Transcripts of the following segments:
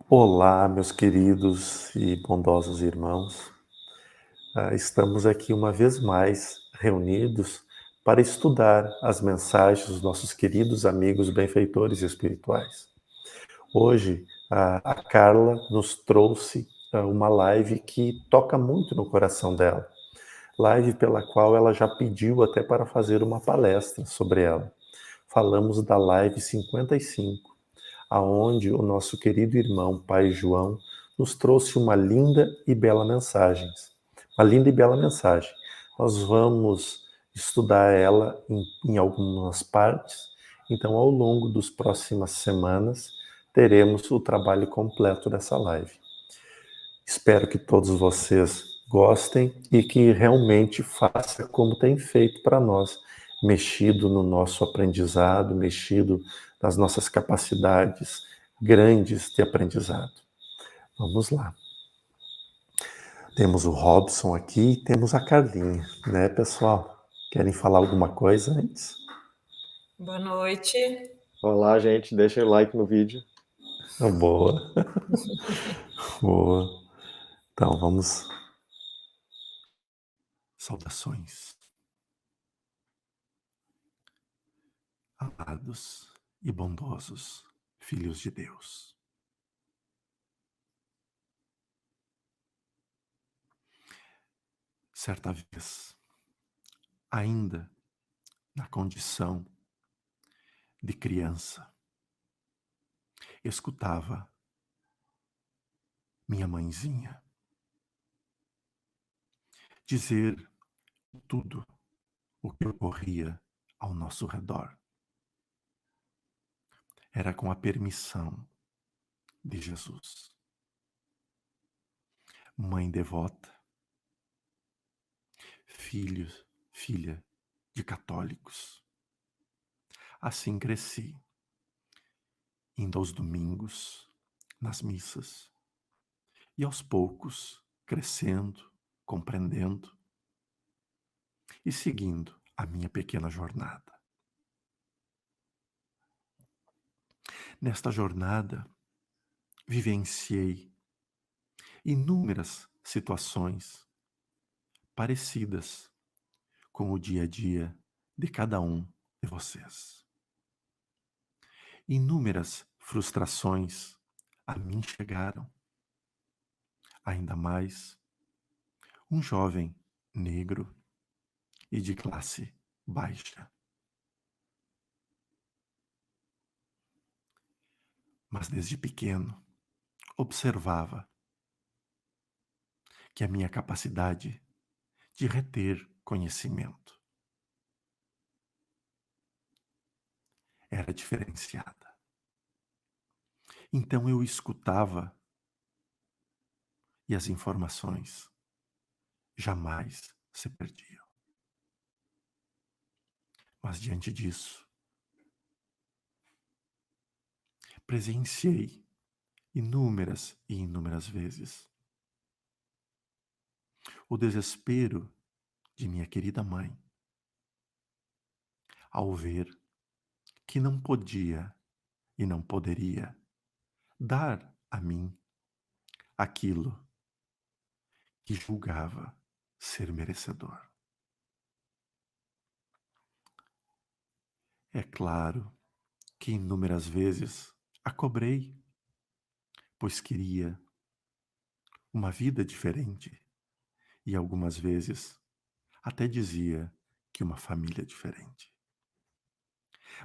Olá, meus queridos e bondosos irmãos. Estamos aqui uma vez mais reunidos para estudar as mensagens dos nossos queridos amigos benfeitores espirituais. Hoje, a Carla nos trouxe uma live que toca muito no coração dela. Live pela qual ela já pediu até para fazer uma palestra sobre ela. Falamos da live 55, aonde o nosso querido irmão Pai João nos trouxe uma linda e bela mensagem. Uma linda e bela mensagem. Nós vamos estudar ela em algumas partes, então ao longo das próximas semanas teremos o trabalho completo dessa live. Espero que todos vocês gostem e que realmente faça como tem feito para nós, mexido no nosso aprendizado, mexido nas nossas capacidades grandes de aprendizado. Vamos lá. Temos o Robson aqui e temos a Carlinha, né, pessoal? Querem falar alguma coisa antes? Boa noite. Olá, gente. Deixa o like no vídeo. Boa. Boa. Então, vamos. Saudações. Amados e bondosos filhos de Deus. Certa vez, ainda na condição de criança, escutava minha mãezinha dizer tudo o que ocorria ao nosso redor. Era com a permissão de Jesus. Mãe devota, filha de católicos. Assim cresci, indo aos domingos, nas missas, e aos poucos crescendo, compreendendo e seguindo a minha pequena jornada. Nesta jornada, vivenciei inúmeras situações parecidas com o dia a dia de cada um de vocês. Inúmeras frustrações a mim chegaram. Ainda mais um jovem negro e de classe baixa. Mas desde pequeno observava que a minha capacidade de reter conhecimento era diferenciada. Então eu escutava e as informações jamais se perdiam. Mas diante disso, presenciei inúmeras e inúmeras vezes o desespero de minha querida mãe ao ver que não podia e não poderia dar a mim aquilo que julgava ser merecedor. É claro que inúmeras vezes a cobrei, pois queria uma vida diferente e algumas vezes até dizia que uma família diferente.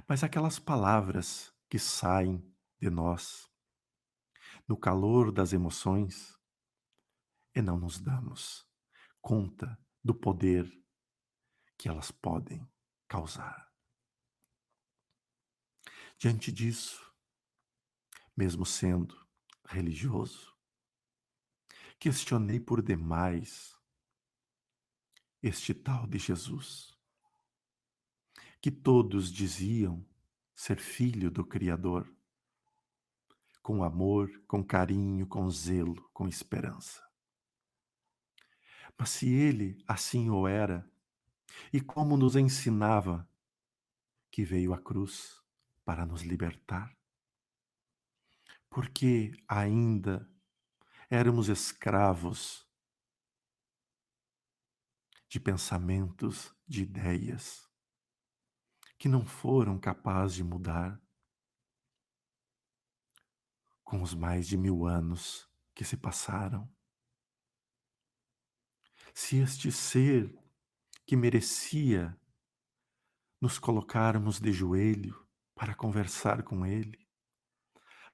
Mas aquelas palavras que saem de nós no calor das emoções e não nos damos conta do poder que elas podem causar. Diante disso, mesmo sendo religioso, questionei por demais este tal de Jesus, que todos diziam ser filho do Criador, com amor, com carinho, com zelo, com esperança. Mas se ele assim o era, e como nos ensinava que veio à cruz para nos libertar, porque ainda éramos escravos de pensamentos, de ideias que não foram capazes de mudar com os mais de 1000 anos que se passaram. Se este ser que merecia nos colocarmos de joelho para conversar com ele,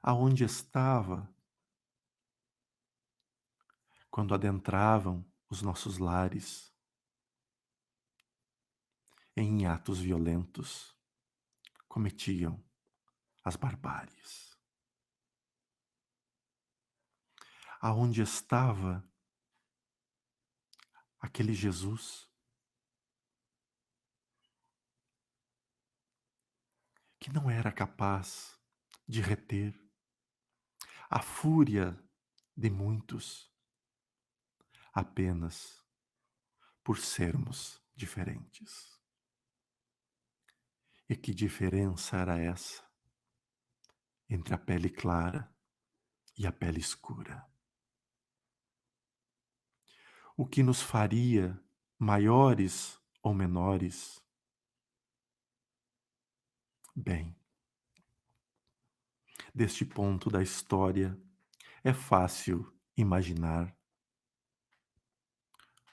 aonde estava quando adentravam os nossos lares em atos violentos, cometiam as barbáries? Aonde estava aquele Jesus que não era capaz de reter a fúria de muitos apenas por sermos diferentes? E que diferença era essa entre a pele clara e a pele escura? O que nos faria maiores ou menores? Bem, deste ponto da história, é fácil imaginar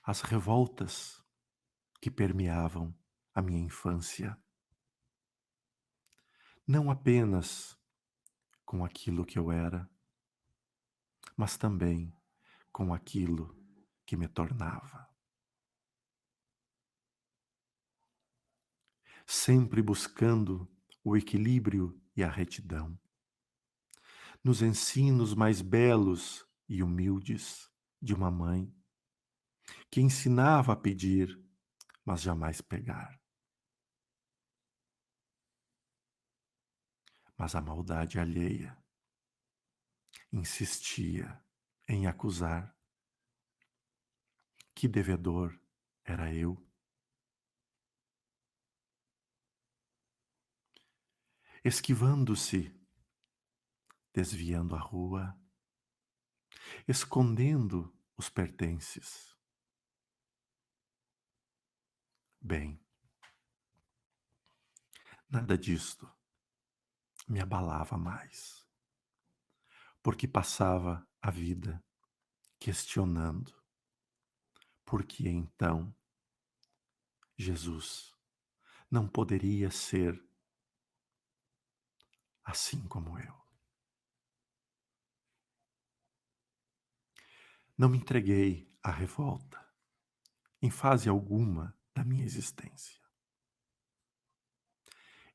as revoltas que permeavam a minha infância, não apenas com aquilo que eu era, mas também com aquilo que me tornava. Sempre buscando o equilíbrio e a retidão, nos ensinos mais belos e humildes de uma mãe que ensinava a pedir, mas jamais pegar. Mas a maldade alheia insistia em acusar. Que devedor era eu? Esquivando-se, desviando a rua, escondendo os pertences. Bem, nada disto me abalava mais, porque passava a vida questionando por que então Jesus não poderia ser assim como eu. Não me entreguei à revolta em fase alguma da minha existência.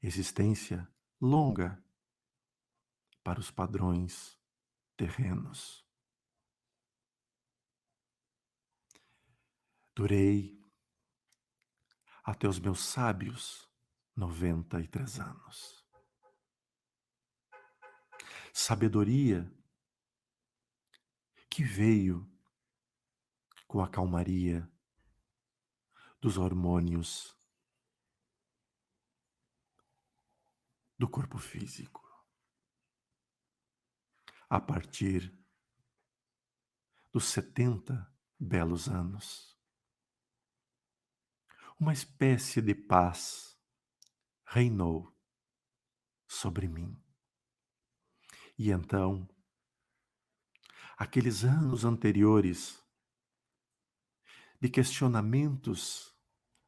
Existência longa para os padrões terrenos. Durei até os meus sábios 93 anos. Sabedoria que veio com a calmaria dos hormônios do corpo físico. A partir dos 70 belos anos, uma espécie de paz reinou sobre mim. E então, aqueles anos anteriores de questionamentos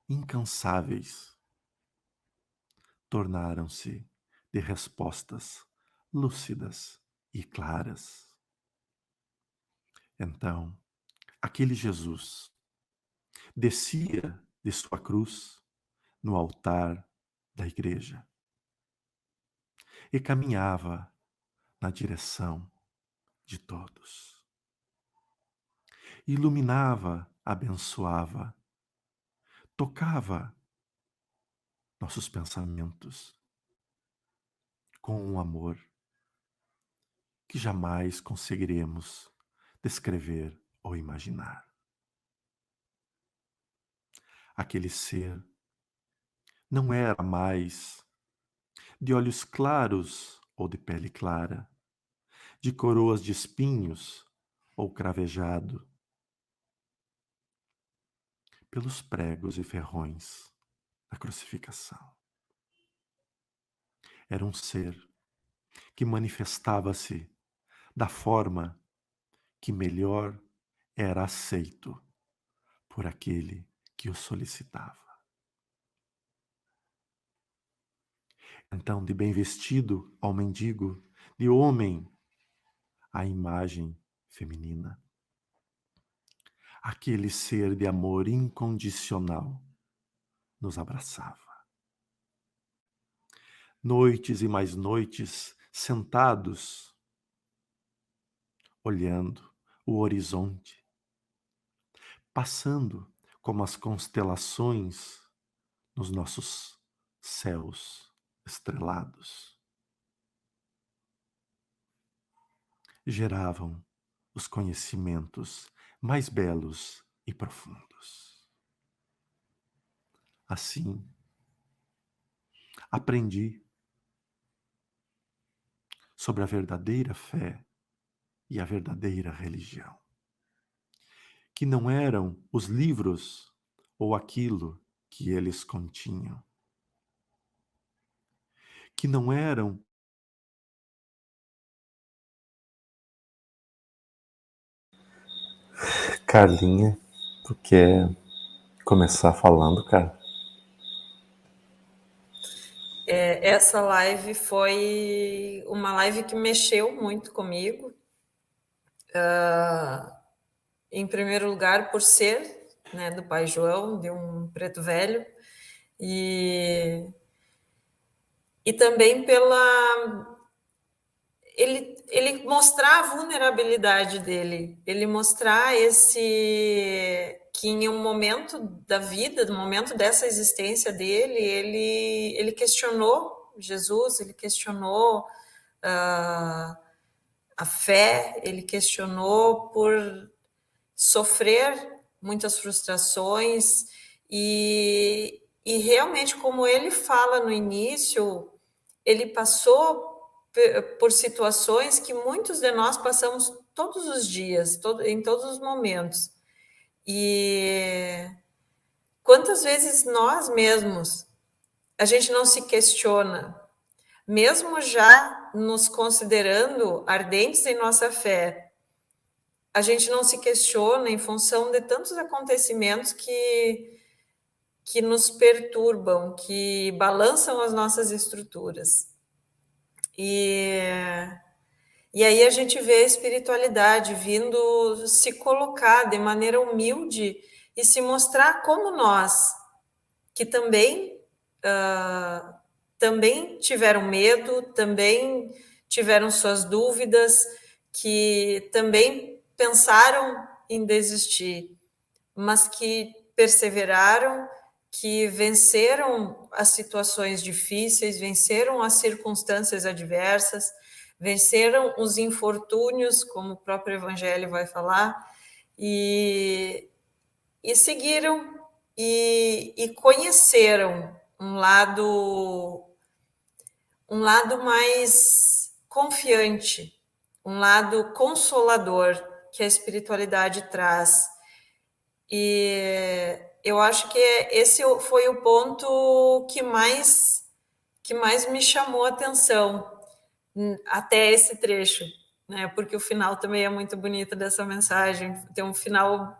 incansáveis tornaram-se de respostas lúcidas e claras. Então, aquele Jesus descia de sua cruz no altar da igreja e caminhava na direção de todos. Iluminava, abençoava, tocava nossos pensamentos com um amor que jamais conseguiremos descrever ou imaginar. Aquele ser não era mais de olhos claros ou de pele clara, de coroas de espinhos ou cravejado pelos pregos e ferrões da crucificação. Era um ser que manifestava-se da forma que melhor era aceito por aquele que o solicitava. Então, de bem vestido ao mendigo, de homem à imagem feminina, aquele ser de amor incondicional nos abraçava. Noites e mais noites, sentados, olhando o horizonte, passando como as constelações nos nossos céus estrelados, geravam os conhecimentos mais belos e profundos. Assim, aprendi sobre a verdadeira fé e a verdadeira religião, que não eram os livros ou aquilo que eles continham, que não eram Carlinha, tu quer começar falando, cara? Essa live foi uma live que mexeu muito comigo. Em primeiro lugar, por ser, né, do Pai João, de um preto velho, e também ele mostrar a vulnerabilidade dele, ele mostrar que em um momento da vida, no momento dessa existência dele, ele questionou Jesus, ele questionou a fé, ele questionou por sofrer muitas frustrações e realmente, como ele fala no início, ele passou por situações que muitos de nós passamos todos os dias, em todos os momentos. E quantas vezes nós mesmos, a gente não se questiona, mesmo já nos considerando ardentes em nossa fé, a gente não se questiona em função de tantos acontecimentos que nos perturbam, que balançam as nossas estruturas. E aí a gente vê a espiritualidade vindo se colocar de maneira humilde e se mostrar como nós, que também tiveram medo, também tiveram suas dúvidas, que também pensaram em desistir, mas que perseveraram, que venceram as situações difíceis, venceram as circunstâncias adversas, venceram os infortúnios, como o próprio Evangelho vai falar, e seguiram e conheceram um lado mais confiante, um lado consolador que a espiritualidade traz. E eu acho que esse foi o ponto que mais me chamou a atenção até esse trecho, né? Porque o final também é muito bonito dessa mensagem. Tem um final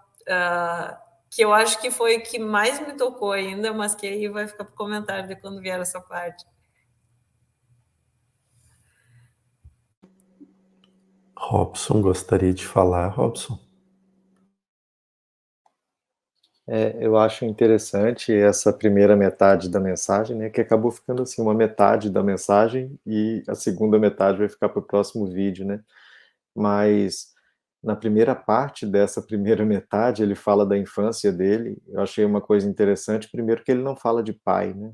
que eu acho que foi o que mais me tocou ainda, mas que aí vai ficar para o comentário de quando vier essa parte. Robson, gostaria de falar, Robson? Eu acho interessante essa primeira metade da mensagem, né, que acabou ficando assim, uma metade da mensagem e a segunda metade vai ficar para o próximo vídeo, né? Mas na primeira parte dessa primeira metade ele fala da infância dele. Eu achei uma coisa interessante, primeiro que ele não fala de pai, né?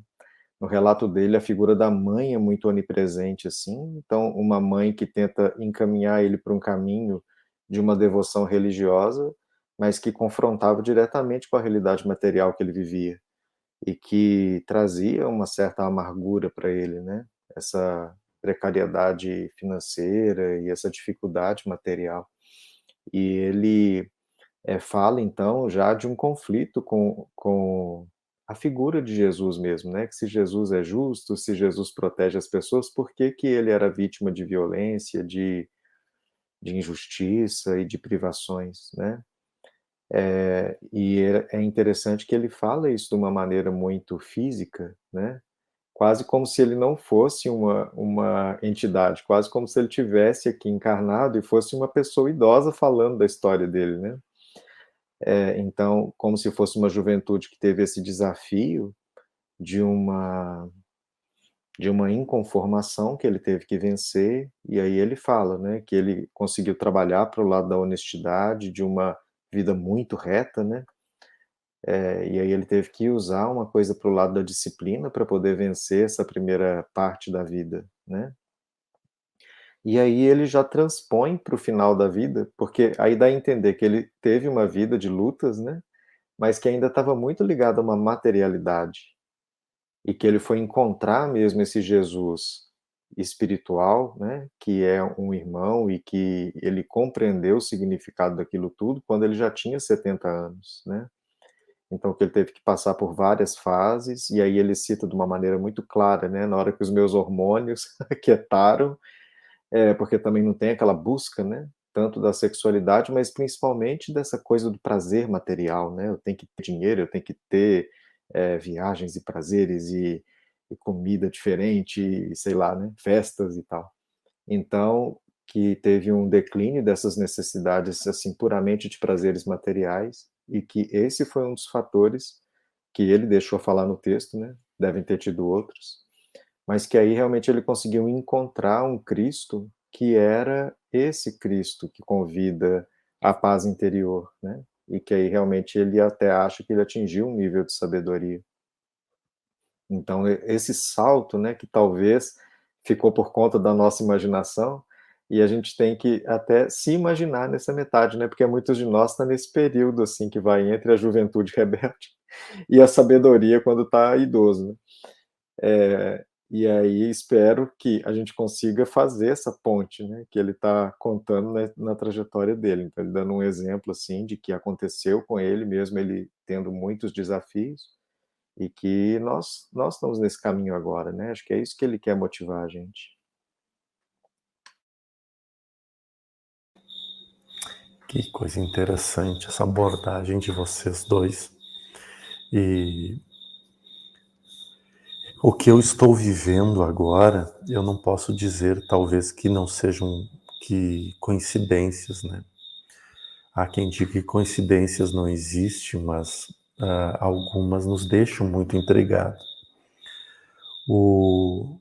No relato dele, a figura da mãe é muito onipresente, assim. Então, uma mãe que tenta encaminhar ele para um caminho de uma devoção religiosa, mas que confrontava diretamente com a realidade material que ele vivia e que trazia uma certa amargura para ele, né? Essa precariedade financeira e essa dificuldade material. E ele fala, então, já de um conflito com a figura de Jesus mesmo, né? Que se Jesus é justo, se Jesus protege as pessoas, por que que ele era vítima de violência, de injustiça e de privações, né? E é interessante que ele fala isso de uma maneira muito física, né? Quase como se ele não fosse uma entidade, quase como se ele tivesse aqui encarnado e fosse uma pessoa idosa falando da história dele, né? Então, como se fosse uma juventude que teve esse desafio de uma de uma inconformação que ele teve que vencer, e aí ele fala, né, que ele conseguiu trabalhar para o lado da honestidade, de uma vida muito reta, né, e aí ele teve que usar uma coisa para o lado da disciplina para poder vencer essa primeira parte da vida, né. E aí ele já transpõe para o final da vida, porque aí dá a entender que ele teve uma vida de lutas, né, mas que ainda estava muito ligado a uma materialidade, e que ele foi encontrar mesmo esse Jesus espiritual, né, que é um irmão e que ele compreendeu o significado daquilo tudo quando ele já tinha 70 anos, né. Então que ele teve que passar por várias fases, e aí ele cita de uma maneira muito clara, né, na hora que os meus hormônios aquietaram, porque também não tem aquela busca, né, tanto da sexualidade, mas principalmente dessa coisa do prazer material, né, eu tenho que ter dinheiro, eu tenho que ter, viagens e prazeres e comida diferente e sei lá, né, festas e tal. Então, que teve um declínio dessas necessidades, assim, puramente de prazeres materiais, e que esse foi um dos fatores que ele deixou falar no texto, né, devem ter tido outros, mas que aí realmente ele conseguiu encontrar um Cristo que era esse Cristo que convida à paz interior, né, e que aí realmente ele até acha que ele atingiu um nível de sabedoria. Então esse salto, né, que talvez ficou por conta da nossa imaginação, e a gente tem que até se imaginar nessa metade, né, porque muitos de nós está nesse período, assim, que vai entre a juventude rebelde e a sabedoria quando está idoso, né. E aí espero que a gente consiga fazer essa ponte, né, que ele está contando na trajetória dele. Então ele dando um exemplo, assim, de que aconteceu com ele, mesmo ele tendo muitos desafios, e que nós estamos nesse caminho agora, né, acho que é isso que ele quer motivar a gente. Que coisa interessante essa abordagem de vocês dois. E o que eu estou vivendo agora, eu não posso dizer, talvez, que não sejam que coincidências, né? Há quem diga que coincidências não existem, mas algumas nos deixam muito intrigados. O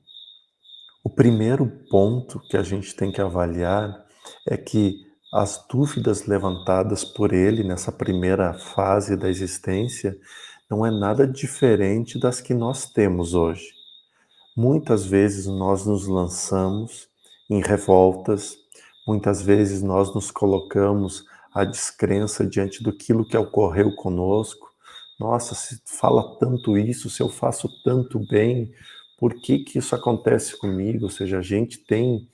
primeiro ponto que a gente tem que avaliar é que as dúvidas levantadas por ele nessa primeira fase da existência não é nada diferente das que nós temos hoje. Muitas vezes nós nos lançamos em revoltas, muitas vezes nós nos colocamos à descrença diante daquilo que ocorreu conosco. Nossa, se fala tanto isso, se eu faço tanto bem, por que que isso acontece comigo? Ou seja, a gente tem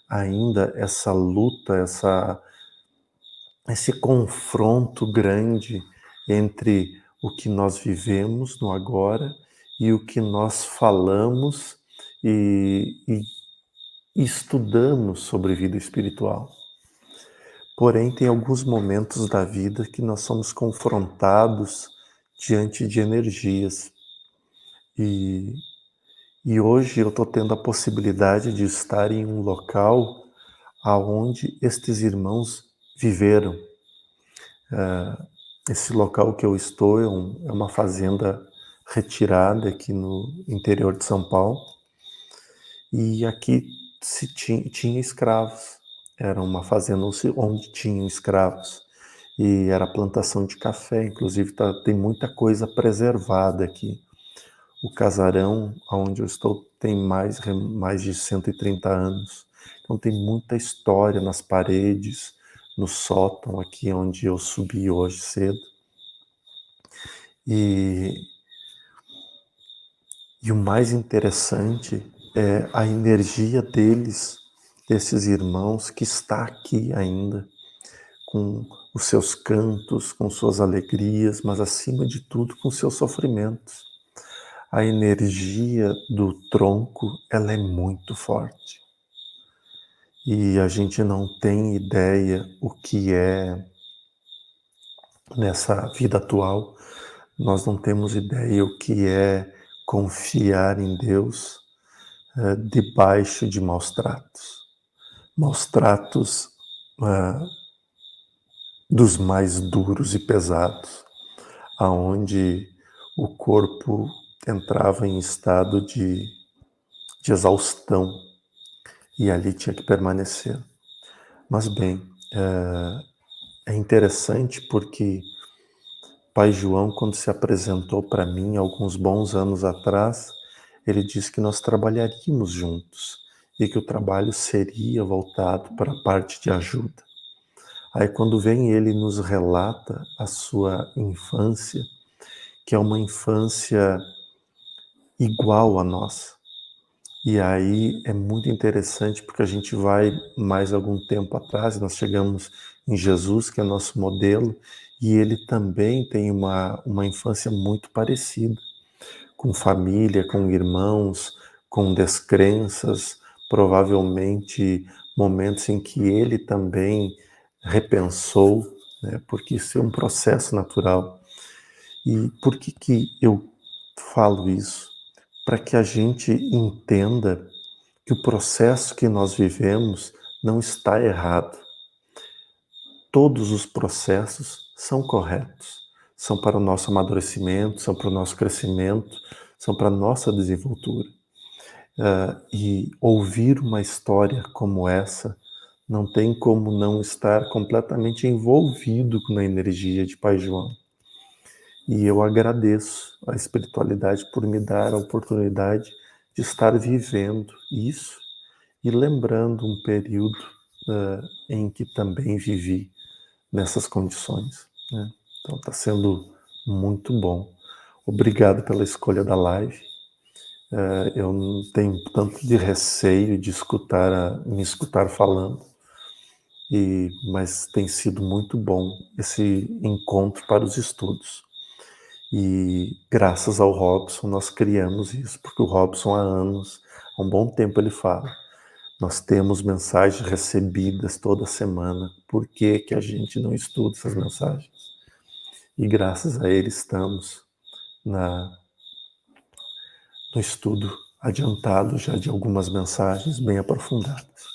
ainda essa luta, esse confronto grande entre o que nós vivemos no agora e o que nós falamos e estudamos sobre vida espiritual. Porém, tem alguns momentos da vida que nós somos confrontados diante de energias. E, e hoje eu estou tendo a possibilidade de estar em um local aonde estes irmãos viveram. Esse local que eu estou é uma fazenda retirada aqui no interior de São Paulo, e aqui tinha escravos. Era uma fazenda onde tinham escravos, e era plantação de café, inclusive tem muita coisa preservada aqui. O casarão onde eu estou tem mais de 130 anos, então tem muita história nas paredes, no sótão aqui onde eu subi hoje cedo. E o mais interessante é a energia desses irmãos que está aqui ainda, com os seus cantos, com suas alegrias, mas acima de tudo com seus sofrimentos. A energia do tronco, ela é muito forte. E a gente não tem ideia o que é nessa vida atual. Nós não temos ideia o que é confiar em Deus debaixo de maus tratos. Maus tratos dos mais duros e pesados, aonde o corpo entrava em estado de exaustão e ali tinha que permanecer. Mas bem, é interessante porque Pai João, quando se apresentou para mim alguns bons anos atrás, ele disse que nós trabalharíamos juntos e que o trabalho seria voltado para a parte de ajuda. Aí quando vem ele nos relata a sua infância, que é uma infância igual à nossa. E aí é muito interessante porque a gente vai mais algum tempo atrás, nós chegamos em Jesus, que é nosso modelo, e ele também tem uma infância muito parecida, com família, com irmãos, com descrenças, provavelmente momentos em que ele também repensou, né, porque isso é um processo natural. E por que eu falo isso? Para que a gente entenda que o processo que nós vivemos não está errado. Todos os processos são corretos, são para o nosso amadurecimento, são para o nosso crescimento, são para a nossa desenvoltura. E ouvir uma história como essa não tem como não estar completamente envolvido na energia de Pai João. E eu agradeço a espiritualidade por me dar a oportunidade de estar vivendo isso e lembrando um período em que também vivi nessas condições, né? Então está sendo muito bom. Obrigado pela escolha da live. Eu não tenho tanto de receio de me escutar falando, mas tem sido muito bom esse encontro para os estudos. E graças ao Robson nós criamos isso, porque o Robson há anos, há um bom tempo ele fala, nós temos mensagens recebidas toda semana, por que que a gente não estuda essas mensagens? E graças a ele estamos no estudo adiantado já de algumas mensagens bem aprofundadas.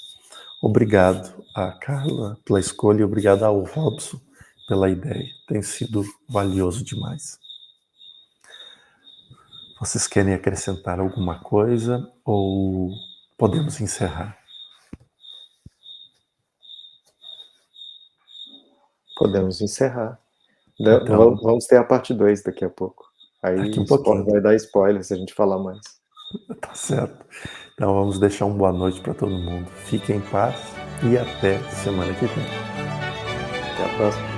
Obrigado a Carla pela escolha e obrigado ao Robson pela ideia, tem sido valioso demais. Vocês querem acrescentar alguma coisa ou podemos encerrar? Podemos encerrar. Então, Vamos ter a parte 2 daqui a pouco. Aí daqui um pouquinho. vai dar spoiler se a gente falar mais. Tá certo. Então vamos deixar uma boa noite para todo mundo. Fiquem em paz e até semana que vem. Até a próxima.